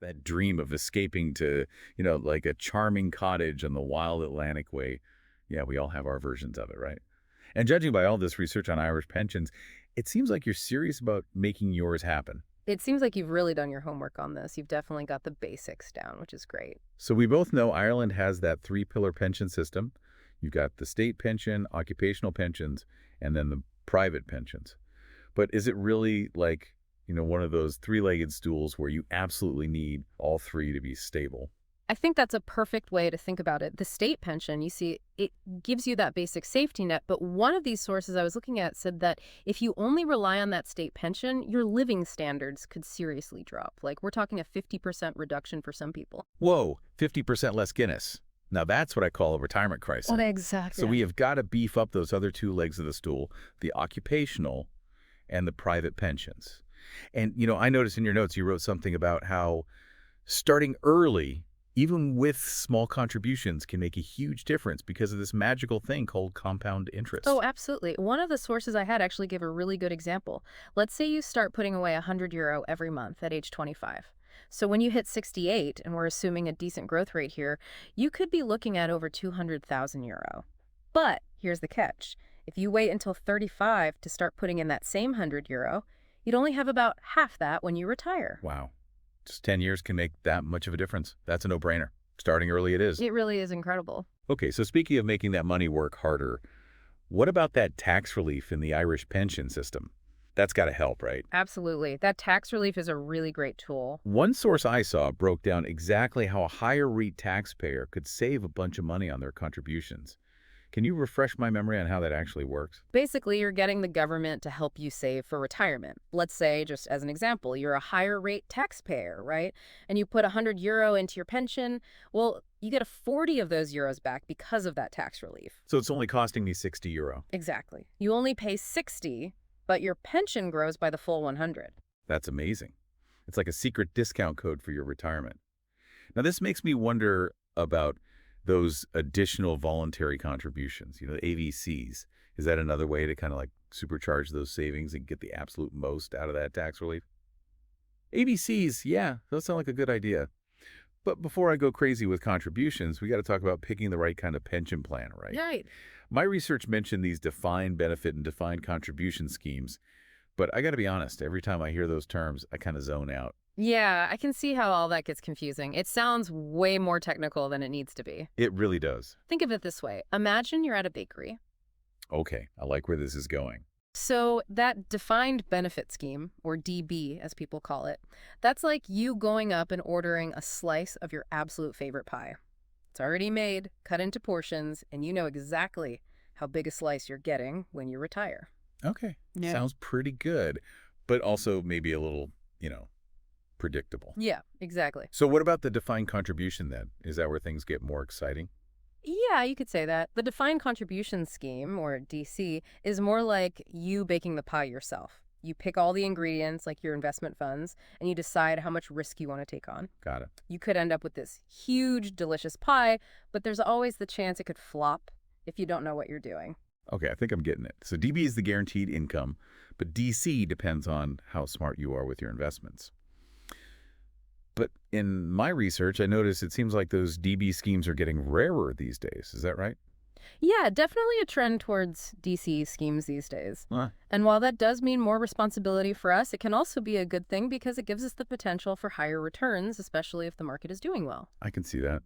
That dream of escaping to, like a charming cottage on the wild Atlantic way. Yeah, we all have our versions of it, right? And judging by all this research on Irish pensions, it seems like you're serious about making yours happen. It seems like you've really done your homework on this. You've definitely got the basics down, which is great. So we both know Ireland has that three-pillar pension system. You've got the state pension, occupational pensions, and then the private pensions. But is it really like, one of those three-legged stools where you absolutely need all three to be stable? I think that's a perfect way to think about it. The state pension, you see, it gives you that basic safety net. But one of these sources I was looking at said that if you only rely on that state pension, your living standards could seriously drop. Like we're talking a 50% reduction for some people. Whoa, 50% less Guinness. Now that's what I call a retirement crisis. Oh, So exactly. we have got to beef up those other two legs of the stool, the occupational and the private pensions. And, I noticed in your notes you wrote something about how starting early, even with small contributions, can make a huge difference because of this magical thing called compound Oh, interest. absolutely. One of the sources I had actually gave a really good example. Let's say you start putting away €100 every month at age 25. So when you hit 68, and we're assuming a decent growth rate here, you could be looking at over €200,000. But here's the catch. If you wait until 35 to start putting in that same €100, you'd only have about half that when you retire. Wow. Just 10 years can make that much of a difference. That's a no-brainer. Starting early it is. It really is incredible. Okay, so speaking of making that money work harder, what about that tax relief in the Irish pension system? That's got to help, right? Absolutely. That tax relief is a really great tool. One source I saw broke down exactly how a higher rate taxpayer could save a bunch of money on their contributions. Can you refresh my memory on how that actually works? Basically, you're getting the government to help you save for retirement. Let's say, just as an example, you're a higher rate taxpayer, right? And you put €100 into your pension. Well, you get a 40 of those euros back because of that tax relief. So it's only costing me €60. Exactly. You only pay 60, but your pension grows by the full 100. That's amazing. It's like a secret discount code for your retirement. Now, this makes me wonder about those additional voluntary contributions, the AVCs. Is that another way to kind of like supercharge those savings and get the absolute most out of that tax relief? AVCs, yeah, those sound like a good idea. But before I go crazy with contributions, we got to talk about picking the right kind of pension plan, right? Right. My research mentioned these defined benefit and defined contribution schemes, but I got to be honest, every time I hear those terms, I kind of zone out. Yeah, I can see how all that gets confusing. It sounds way more technical than it needs to be. It really does. Think of it this way. Imagine you're at a bakery. Okay, I like where this is going. So that defined benefit scheme, or DB as people call it, that's like you going up and ordering a slice of your absolute favorite pie. It's already made, cut into portions, and you know exactly how big a slice you're getting when you retire. Okay, Yeah. sounds pretty good, but also maybe a little, predictable. Yeah, exactly. So what about the defined contribution then? Is that where things get more exciting? Yeah, you could say that. The defined contribution scheme, or DC, is more like you baking the pie yourself. You pick all the ingredients, like your investment funds, and you decide how much risk you want to take on. Got it. You could end up with this huge, delicious pie, but there's always the chance it could flop if you don't know what you're doing. Okay, I think I'm getting it. So DB is the guaranteed income, but DC depends on how smart you are with your investments. But in my research, I noticed it seems like those DB schemes are getting rarer these days. Is that right? Yeah, definitely a trend towards DC schemes these days. Huh, And while that does mean more responsibility for us, it can also be a good thing because it gives us the potential for higher returns, especially if the market is doing well. I can see that.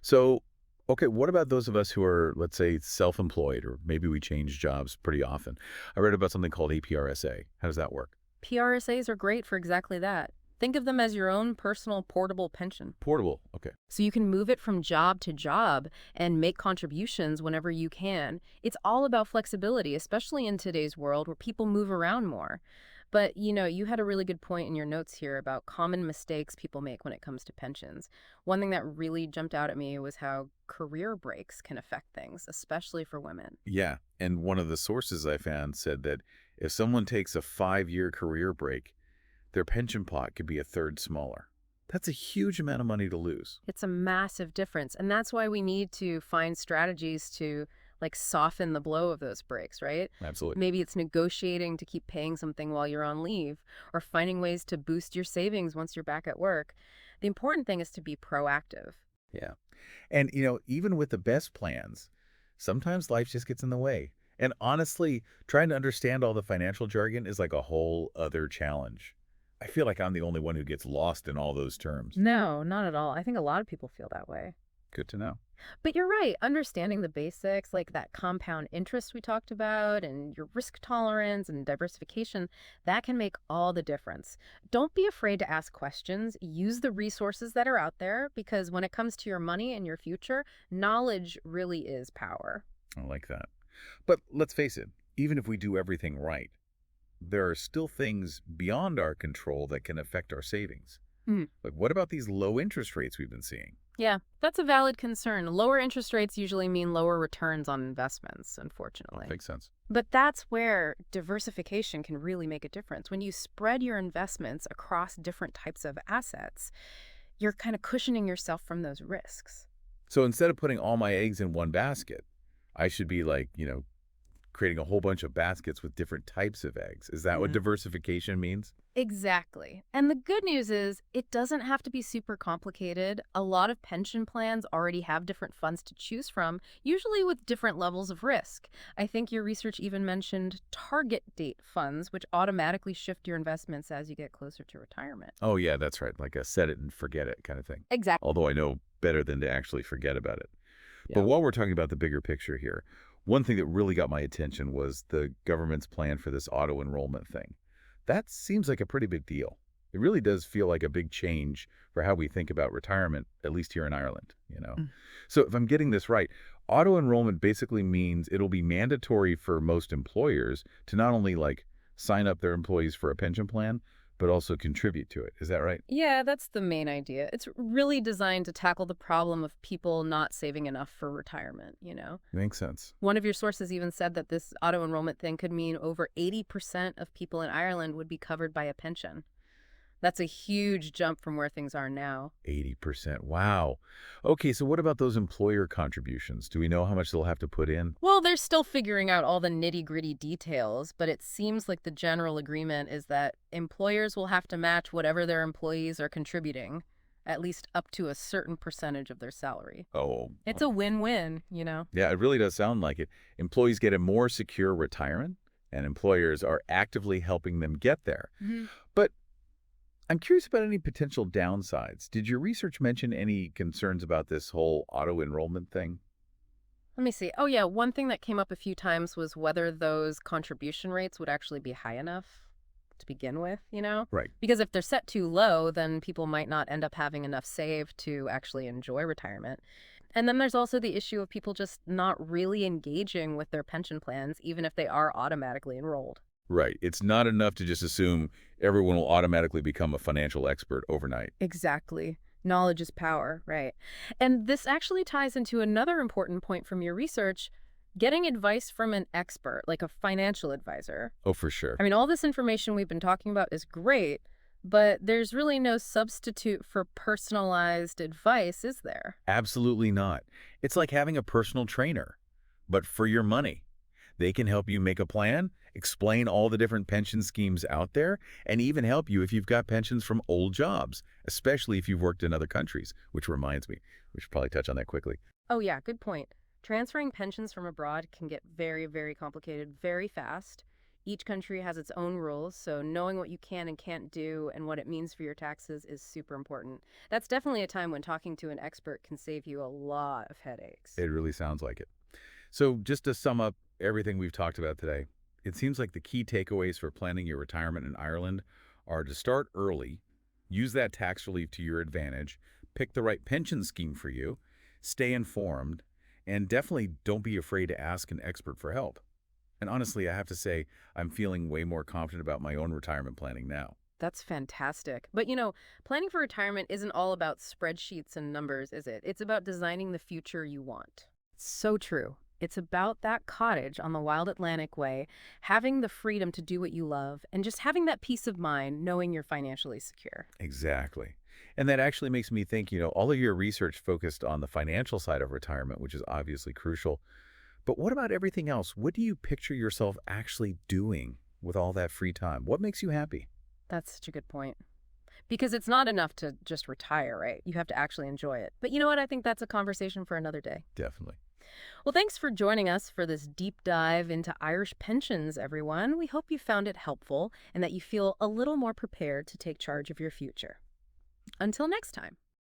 So, okay, what about those of us who are, let's say, self-employed, or maybe we change jobs pretty often? I read about something called APRSA. How does that work? PRSAs are great for exactly that. Think of them as your own personal portable pension. Portable. Okay. So you can move it from job to job and make contributions whenever you can. It's all about flexibility, especially in today's world where people move around more. But, you had a really good point in your notes here about common mistakes people make when it comes to pensions. One thing that really jumped out at me was how career breaks can affect things, especially for women. Yeah, and one of the sources I found said that if someone takes a 5-year career break, their pension pot could be a third smaller. That's a huge amount of money to lose. It's a massive difference. And that's why we need to find strategies to soften the blow of those breaks, right? Absolutely. Maybe it's negotiating to keep paying something while you're on leave or finding ways to boost your savings once you're back at work. The important thing is to be proactive. Yeah. And, even with the best plans, sometimes life just gets in the way. And honestly, trying to understand all the financial jargon is like a whole other challenge. I feel like I'm the only one who gets lost in all those terms. No, not at all. I think a lot of people feel that way. Good to know. But you're right. Understanding the basics, like that compound interest we talked about, and your risk tolerance and diversification, that can make all the difference. Don't be afraid to ask questions. Use the resources that are out there because when it comes to your money and your future, knowledge really is power. I like that. But let's face it, even if we do everything right, there are still things beyond our control that can affect our savings. Like, what about these low interest rates we've been seeing? Yeah, that's a valid concern. Lower interest rates usually mean lower returns on investments, unfortunately. Makes sense. But that's where diversification can really make a difference. When you spread your investments across different types of assets, you're kind of cushioning yourself from those risks. So instead of putting all my eggs in one basket, I should be like, creating a whole bunch of baskets with different types of eggs. Is that what diversification means? Exactly. And the good news is it doesn't have to be super complicated. A lot of pension plans already have different funds to choose from, usually with different levels of risk. I think your research even mentioned target date funds, which automatically shift your investments as you get closer to retirement. Oh, yeah, that's right. Like a set it and forget it kind of thing. Exactly. Although I know better than to actually forget about it. Yeah. But while we're talking about the bigger picture here, one thing that really got my attention was the government's plan for this auto-enrollment thing. That seems like a pretty big deal. It really does feel like a big change for how we think about retirement, at least here in Ireland. So if I'm getting this right, auto-enrollment basically means it'll be mandatory for most employers to not only sign up their employees for a pension plan, but also contribute to it. Is that right? Yeah, that's the main idea. It's really designed to tackle the problem of people not saving enough for retirement. Makes sense. One of your sources even said that this auto-enrollment thing could mean over 80% of people in Ireland would be covered by a pension. That's a huge jump from where things are now. 80%. Wow. Okay, so what about those employer contributions? Do we know how much they'll have to put in? Well, they're still figuring out all the nitty-gritty details, but it seems like the general agreement is that employers will have to match whatever their employees are contributing, at least up to a certain percentage of their salary. Oh, It's a win-win. yeah, it really does sound like it. Employees get a more secure retirement, and employers are actively helping them get there. But I'm curious about any potential downsides. Did your research mention any concerns about this whole auto-enrollment thing? Let me see. Oh, yeah. One thing that came up a few times was whether those contribution rates would actually be high enough to begin with. Right. Because if they're set too low, then people might not end up having enough saved to actually enjoy retirement. And then there's also the issue of people just not really engaging with their pension plans, even if they are automatically enrolled. Right. It's not enough to just assume everyone will automatically become a financial expert overnight. Exactly. Knowledge is power, right? And this actually ties into another important point from your research, getting advice from an expert, like a financial advisor. Oh, for sure. I mean, all this information we've been talking about is great, but there's really no substitute for personalized advice, is there? Absolutely not. It's like having a personal trainer, but for your money. They can help you make a plan, explain all the different pension schemes out there, and even help you if you've got pensions from old jobs, especially if you've worked in other countries, which reminds me, we should probably touch on that quickly. Oh, yeah, good point. Transferring pensions from abroad can get very, very complicated very fast. Each country has its own rules, so knowing what you can and can't do and what it means for your taxes is super important. That's definitely a time when talking to an expert can save you a lot of headaches. It really sounds like it. So just to sum up everything we've talked about today, it seems like the key takeaways for planning your retirement in Ireland are to start early, use that tax relief to your advantage, pick the right pension scheme for you, stay informed, and definitely don't be afraid to ask an expert for help. And honestly, I have to say, I'm feeling way more confident about my own retirement planning now. That's fantastic. But planning for retirement isn't all about spreadsheets and numbers, is it? It's about designing the future you want. So true. It's about that cottage on the Wild Atlantic Way, having the freedom to do what you love, and just having that peace of mind knowing you're financially secure. Exactly. And that actually makes me think, all of your research focused on the financial side of retirement, which is obviously crucial. But what about everything else? What do you picture yourself actually doing with all that free time? What makes you happy? That's such a good point. Because it's not enough to just retire, right? You have to actually enjoy it. But you know what? I think that's a conversation for another day. Definitely. Well, thanks for joining us for this deep dive into Irish pensions, everyone. We hope you found it helpful and that you feel a little more prepared to take charge of your future. Until next time.